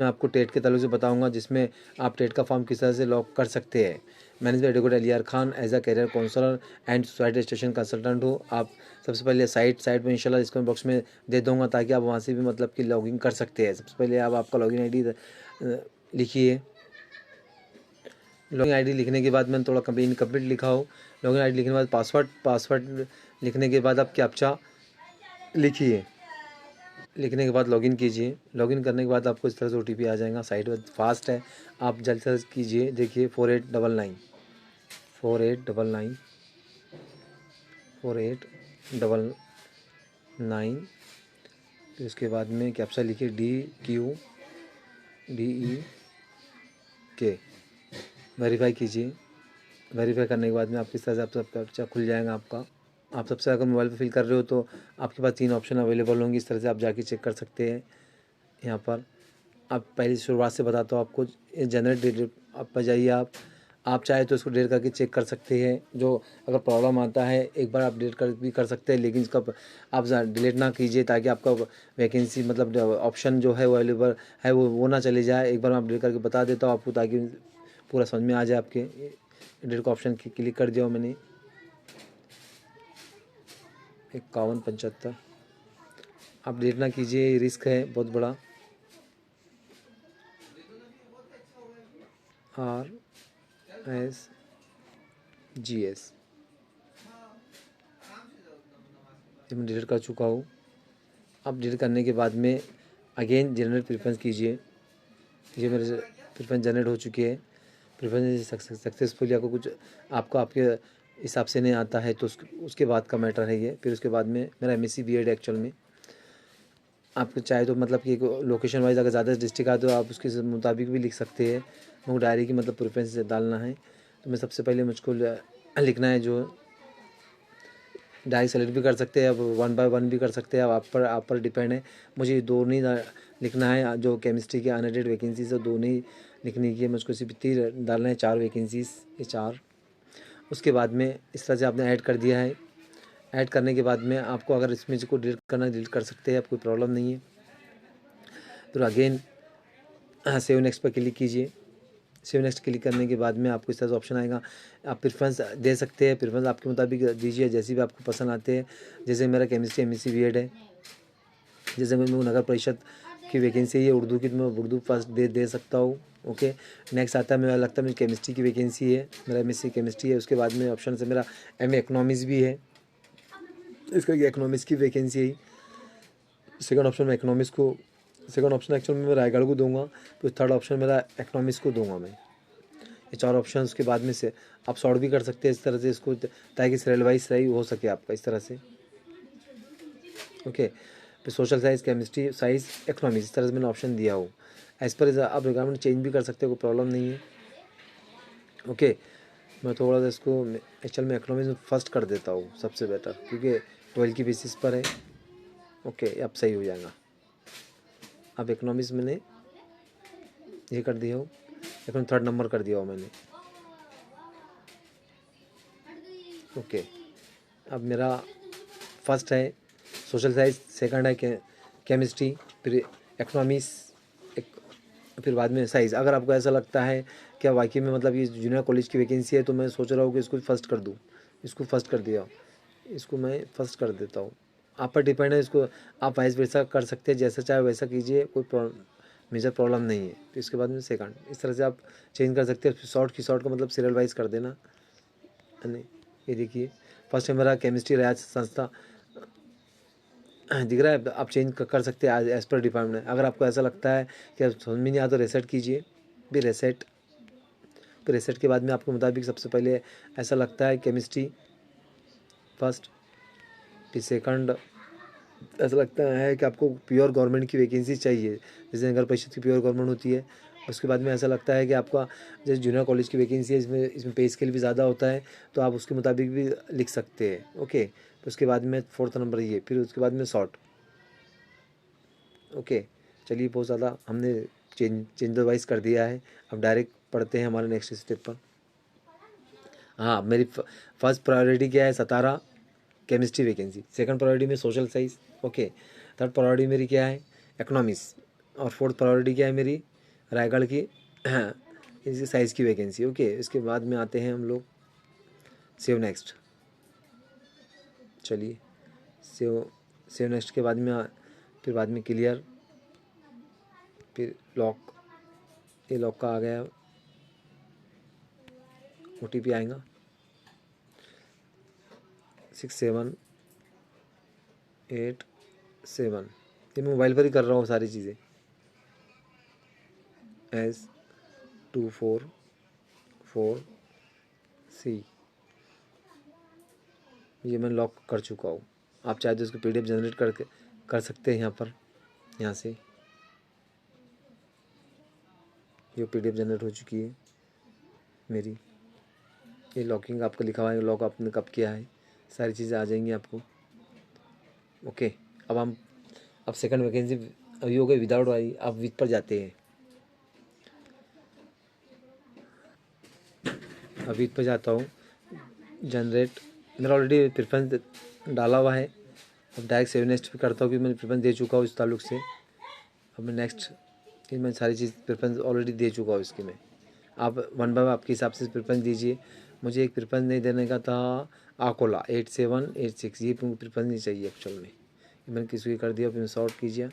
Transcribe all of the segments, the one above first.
मैं आपको टेट के ताल्लुक से बताऊंगा, जिसमें आप टेट का फॉर्म किस तरह से लॉक कर सकते हैं। Managed by advocate Aliyar Khan as a career counsellor and society registration consultant हो। आप सबसे पहले साइट में इंशाल्लाह इसको बॉक्स में दे दूंगा, ताकि आप वहां से भी मतलब कि लॉगिन कर सकते हैं। सबसे पहले आप आपका लॉगिन आईडी लिखिए। लॉगिन आईडी लिखने के बाद मैंने थोड़ा इनकम्प्लीट लिखा हो। लॉगिन आईडी लिखने के बाद पासवर्ड लिखने के बाद आप कैप्चा लिखिए। लिखने के बाद लॉगिन कीजिए। लॉगिन करने के बाद आपको इस तरह से ओटीपी आ जाएगा। साइट फास्ट है, आप जल्द से जल्द कीजिए। देखिए 4899 फिर उसके बाद में कैप्चा लिखिए DQDEK। वेरीफाई कीजिए। वेरीफाई करने के बाद में आपकी तरह से आपका कैप्चा खुल जाएगा आपका। आप सबसे अगर मोबाइल पे फिल कर रहे हो तो आपके पास 3 ऑप्शन अवेलेबल होंगे। इस तरह से आप जाके चेक कर सकते हैं। यहाँ पर आप पहले शुरुआत से बताता हूँ आपको। जनरेट डेट आप पर जाइए। आप चाहे तो इसको डेट करके चेक कर सकते हैं। जो अगर प्रॉब्लम आता है एक बार आप डिलीट कर सकते हैं, लेकिन इसका आप डिलीट ना कीजिए, ताकि आपका वैकेंसी मतलब ऑप्शन जो है वो अवेलेबल है वो ना चले जाए। एक बार मैं डिलीट करके बता देता हूँ आपको, ताकि पूरा समझ में आ जाए। आपके डेट का ऑप्शन क्लिक कर दिया मैंने 5175। आप डिलीट ना कीजिए, रिस्क है बहुत बड़ा। RSGS जब मैं डिलीट कर चुका हूँ। अब डिलीट करने के बाद में अगेन जनरेट प्रेफरेंस कीजिए। ये मेरे प्रेफरेंस जनरेट हो चुकी है। प्रेफरेंस सक्सेसफुली आपको कुछ आपके हिसाब से नहीं आता है तो उसके बाद का मैटर है ये। फिर उसके बाद में मेरा MSc BEd एक्चुअल में आपको चाहे तो मतलब कि लोकेशन वाइज अगर ज़्यादा डिस्ट्रिक्ट आए तो आप उसके मुताबिक भी लिख सकते हैं। मुझे डायरी की मतलब प्रेफरेंस डालना है, तो मैं सबसे पहले मुझको लिखना है जो डायरेक्ट सेलेक्ट भी कर सकते हैं, अब 1 बाय 1 भी कर सकते हैं। अब आप पर डिपेंड है। मुझे दो नहीं लिखना है। जो केमिस्ट्री के अनरेटेड वैकेंसीज है दो नहीं लिखने की है मुझको, सिर्फ इतनी डालना है 4 वैकेंसीज, ये 4। उसके बाद में इस तरह से आपने ऐड कर दिया है। ऐड करने के बाद में आपको अगर इसमें को डिलीट करना डिलीट कर सकते हैं, आप कोई प्रॉब्लम नहीं है। तो अगेन सेव नेक्स्ट पर क्लिक कीजिए। सेव नेक्स्ट क्लिक करने के बाद में आपको इस तरह से ऑप्शन आएगा। आप प्रेफरेंस दे सकते हैं। प्रेफरेंस आपके मुताबिक दीजिए, जैसे भी आपको पसंद आते हैं। जैसे मेरा केमिस्ट्री MSc BEd है। जैसे मैं नगर परिषद की वैकेंसी है उर्दू की, तो मैं उर्दू फर्स्ट दे सकता हूँ। ओके, नेक्स्ट आता है मेरा लगता है मेरी केमिस्ट्री की वैकेंसी है। मेरा MSc केमिस्ट्री है। उसके बाद में ऑप्शन से मेरा MA इकोनॉमिक्स भी है। इसका इकोनॉमिक्स की वैकेंसी है। सेकंड ऑप्शन में इकोनॉमिक्स को, सेकंड ऑप्शन एक्चुअल में मैं रायगढ़ को दूंगा। तो थर्ड ऑप्शन मेरा इकोनॉमिक्स को दूंगा मैं। ये 4 ऑप्शन उसके बाद में से आप सॉर्ट भी कर सकते हैं इस तरह से इसको, ताकि सीरियल वाइज सही हो सके आपका इस तरह से। ओके, फिर social science, chemistry science, economics, इस तरह से मैंने ऑप्शन दिया हो। एज पर आप रिक्वायरमेंट चेंज भी कर सकते हो, कोई प्रॉब्लम नहीं है। ओके, मैं थोड़ा सा इसको एक्चुअल में इकोनॉमिक्स में फर्स्ट कर देता हूँ सबसे बेटर, क्योंकि 12 की बेसिस पर है। ओके, अब सही हो जाएगा। अब इकोनॉमिक्स मैंने ये कर दिया हो, लेकिन थर्ड नंबर कर दिया हो मैंने। ओके, अब मेरा फर्स्ट है सोशल साइंस, सेकंड है केमिस्ट्री, फिर इकोनॉमिक्स, फिर बाद में साइंस। अगर आपको ऐसा लगता है कि वाकई में मतलब ये जूनियर कॉलेज की वैकेंसी है, तो मैं सोच रहा हूँ कि इसको फर्स्ट कर दूँ। इसको फर्स्ट कर दिया, इसको मैं फर्स्ट कर देता हूँ। आप पर डिपेंड है। इसको आप वाइस वैसा कर सकते हैं, जैसा चाहे वैसा कीजिए, कोई मेजर प्रॉब्लम नहीं है। तो इसके बाद में सेकंड, इस तरह से आप चेंज कर सकते हैं। शॉर्ट का मतलब सीरियल वाइज कर देना। नहीं, ये देखिए फर्स्ट है मेरा केमिस्ट्री राज संस्था दिख रहा है। आप चेंज कर सकते हैं एज पर डिपार्टमेंट। अगर आपको ऐसा लगता है कि आप समझ में नहीं आता तो रीसेट कीजिए। फिर रीसेट, फिर रीसेट के बाद में आपके मुताबिक सबसे पहले ऐसा लगता है केमिस्ट्री फर्स्ट, फिर सेकंड ऐसा लगता है कि आपको प्योर गवर्नमेंट की वैकेंसी चाहिए, जैसे नगर परिषद की प्योर गवर्नमेंट होती है। उसके बाद में ऐसा लगता है कि आपका जैसे जूनियर कॉलेज की वैकेंसी है, इसमें पे स्केल भी ज़्यादा होता है, तो आप उसके मुताबिक भी लिख सकते हैं। ओके, तो उसके बाद में फोर्थ नंबर ये, फिर उसके बाद में शॉर्ट। ओके, चलिए बहुत ज़्यादा हमने चेंज वाइज कर दिया है। अब डायरेक्ट पढ़ते हैं हमारे नेक्स्ट स्टेप पर। हाँ, मेरी फर्स्ट प्रायोरिटी क्या है? सतारा केमिस्ट्री वैकेंसी। सेकंड प्रायोरिटी में social science. Okay, third priority मेरी क्या है? इकोनॉमिक्स। और फोर्थ प्रायोरिटी क्या है मेरी, रायगढ़ की इसकी साइज़ की वैकेंसी। ओके, इसके बाद में आते हैं हम लोग सेव नेक्स्ट। चलिए सेव नेक्स्ट के बाद में फिर बाद में क्लियर, फिर लॉक, ये लॉक का आ गया, OTP आएगा 6787। ये मैं मोबाइल पर ही कर रहा हूँ सारी चीज़ें। S244C ये मैं लॉक कर चुका हूँ। आप चाहे तो इसको PDF जनरेट करके कर सकते हैं यहाँ पर, यहाँ से ये PDF जनरेट हो चुकी है मेरी। ये लॉकिंग आपका लिखा हुआ है, लॉक आपने कब किया है, सारी चीज़ें आ जाएंगी आपको। ओके, अब सेकंड वैकेंसी अभी हो गई विदाउट वाली, आप विद पर जाते हैं। अब विद पर जाता हूँ, जनरेट, मेरा ऑलरेडी प्रेफरेंस डाला हुआ है। अब डायरेक्ट सेव नेक्स्ट भी करता हूँ कि मैंने प्रेफरेंस दे चुका हूँ इस ताल्लुक से। अब मैं नेक्स्ट, ये मैं सारी चीज़ प्रेफरेंस ऑलरेडी दे चुका हूँ इसकी। मैं आप वन बाय आपके हिसाब से प्रेफरेंस दीजिए। मुझे एक प्रेफरेंस नहीं देने का था, आकोला 8786, ये प्रेफरेंस नहीं चाहिए एक्चुअल में। ये मैंने किसी को कर दिया, फिर सॉर्ट कीजिए।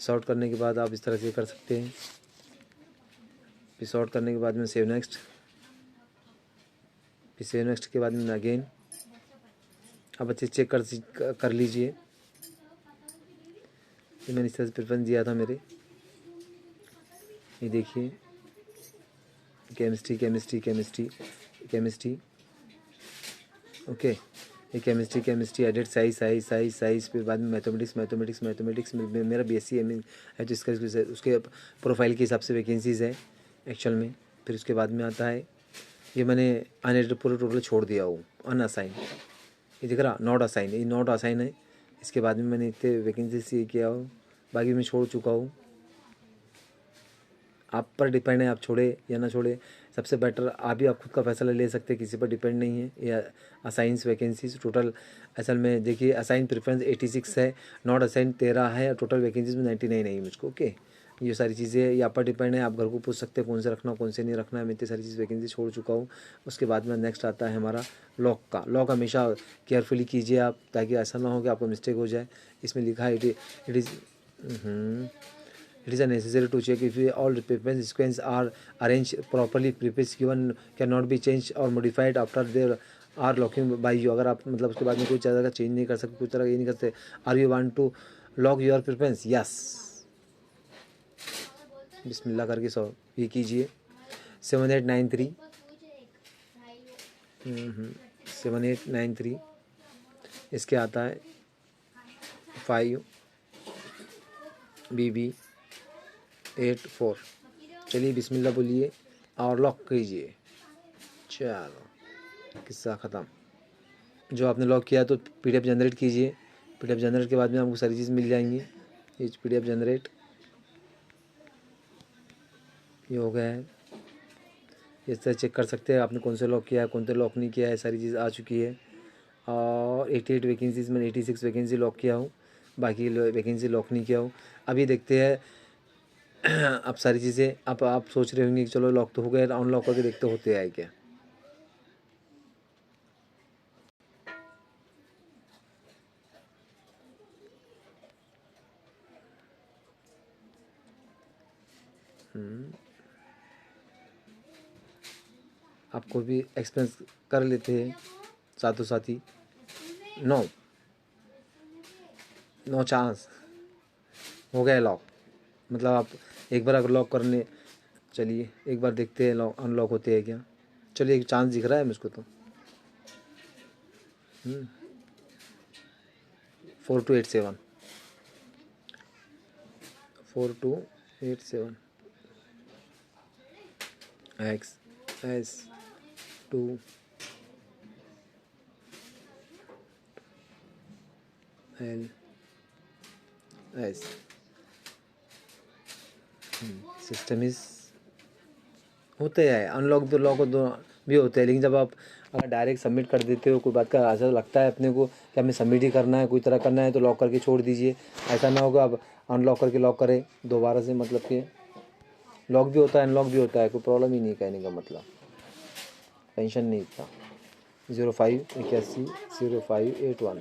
सॉर्ट करने के बाद आप इस तरह से कर सकते हैं। फिर सॉर्ट करने के बाद में सेव नेक्स्ट, फिर सेव नेक्स्ट के बाद में अगेन। अब अच्छे चेक कर लीजिए। ये मैंने इस तरह से प्रेफरेंस दिया था मेरे, ये देखिए, chemistry chemistry chemistry chemistry. Okay, ये केमिस्ट्री एडेड साइज, फिर बाद में मैथमेटिक्स मेरा BSc है, तो इसका उसके प्रोफाइल के हिसाब से वैकेंसीज़ है एक्चुअल में। फिर उसके बाद में आता है, ये मैंने अनएडेड पूरा टोटल छोड़ दिया हूँ, अनअसाइन, ये दिख रहा नॉट असाइन, ये नॉट असाइन है। इसके बाद में मैंने इतने वैकेंसी से किया हो, बाकी मैं छोड़ चुका हूँ। आप पर डिपेंड है, आप छोड़े या ना छोड़े, सबसे बेटर आप ही आप खुद का फैसला ले सकते हैं, किसी पर डिपेंड नहीं है। ये असाइंस वैकेंसीज टोटल असल में देखिए, असाइन प्रेफरेंस 86 है, नॉट असाइन 13 है, और टोटल वैकेंसीज में 99 नहीं है मुझको। ओके, ये सारी चीज़ें ये आप पर डिपेंड है, आप घर को पूछ सकते हैं कौन से रखना कौन से नहीं रखना है। मैं इतनी सारी चीज़ वैकेंसी छोड़ चुका हूँ। उसके बाद में नेक्स्ट आता है हमारा लॉक का। लॉक हमेशा केयरफुली कीजिए आप, ताकि ऐसा ना हो कि आपको मिस्टेक हो जाए। इसमें लिखा है it is necessary to check if all the preference sequence are arranged properly. Preference given cannot be changed or modified after there are locking by you। अगर आप मतलब उसके बाद में कोई तरह का चेंज नहीं कर सकते, कुछ तरह का ये नहीं करते। Are you want to lock your preference? Yes, बिस्मिल्लाह करके ये कीजिए। 7893 7893 इसके आता है 5BB84। चलिए बिस्मिल्लाह बोलिए और लॉक कीजिए। चलो, किस्सा ख़त्म। जो आपने लॉक किया तो PDF जनरेट कीजिए। PDF जनरेट के बाद में आपको सारी चीज़ मिल जाएंगी। ये PDF जनरेट ये हो गया है। इस तरह चेक कर सकते हैं आपने कौन से लॉक किया है, कौन से लॉक नहीं किया है, सारी चीज़ आ चुकी है। और 88 वैकेंसीज़ में 86 वैकेंसी लॉक किया हूँ, बाकी वैकेंसी लॉक नहीं किया हूँ। अभी देखते हैं अब सारी चीज़ें। आप सोच रहे होंगे कि चलो लॉक तो हो गया, अनलॉक करके देखते होते आए क्या। आपको भी एक्सपीरियंस कर लेते हैं साथों साथ ही। नो चांस, हो गया लॉक। मतलब आप एक बार अगर लॉक करने, चलिए एक बार देखते हैं लॉक अनलॉक होते हैं क्या। चलिए एक चांस दिख रहा है मुझको तो। 4287 4287 XS2 LS। सिस्टम इज होते हैं अनलॉक, दो लॉक दो भी होते हैं, लेकिन जब आप अगर डायरेक्ट सबमिट कर देते हो, कोई बात का ऐसा लगता है अपने को कि हमें सबमिट ही करना है, कोई तरह करना है, तो लॉक करके छोड़ दीजिए। ऐसा ना होगा आप अनलॉक करके लॉक करें दोबारा से, मतलब कि लॉक भी होता है अनलॉक भी होता है, कोई प्रॉब्लम ही नहीं, कहने का मतलब टेंशन नहीं इतना। 05810581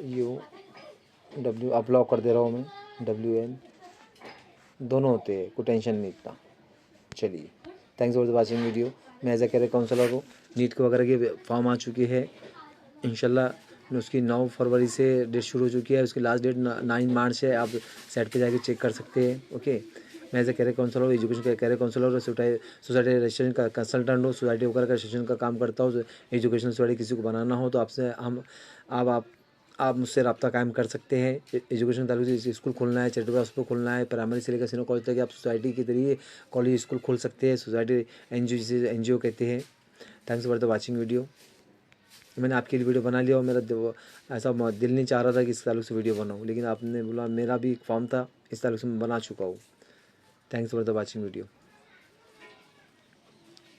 UW आप लॉक कर दे रहा हूँ मैं, WN दोनों होते हैं, कोई टेंशन नहीं इतना। चलिए, thanks for the watching video. मैं एज ए कैरियर काउंसलर हूँ, नीट के वगैरह के फॉर्म आ चुकी है इंशाल्लाह। उसकी 9 फरवरी से डेट शुरू हो चुकी है, उसकी लास्ट डेट 9 मार्च है। आप साइट पे जाके चेक कर सकते हैं। ओके, मैं as a career counsellor, education का कैरियर काउंसलर, सोसाइटी रजिस्ट्रेशन का कंसल्टेंट हूँ, सोसाइटी वगैरह का रजिस्ट्रेशन का काम करता हूँ। एजुकेशन सोसाइटी किसी को बनाना हो तो आपसे आप मुझसे रब्ता कायम कर सकते हैं। एजुकेशन ताल्लुक से स्कूल खोलना है, चैरिटेबल हॉस्पिटल खोलना है, प्राइमरी से लेकर सीनियर कॉलेज तक आप सोसाइटी के जरिए कॉलेज स्कूल खोल सकते हैं। सोसाइटी NGO जिसे NGO कहते हैं। Thanks for the watching video. मैंने आपके लिए वीडियो बना लिया और मेरा ऐसा दिल नहीं चाह रहा था कि इस ताल्लुक से वीडियो बनाऊँ, लेकिन आपने बोला, मेरा भी एक फॉर्म था, इस ताल्लुक से मैं बना चुका हूँ। Thanks for the watching video.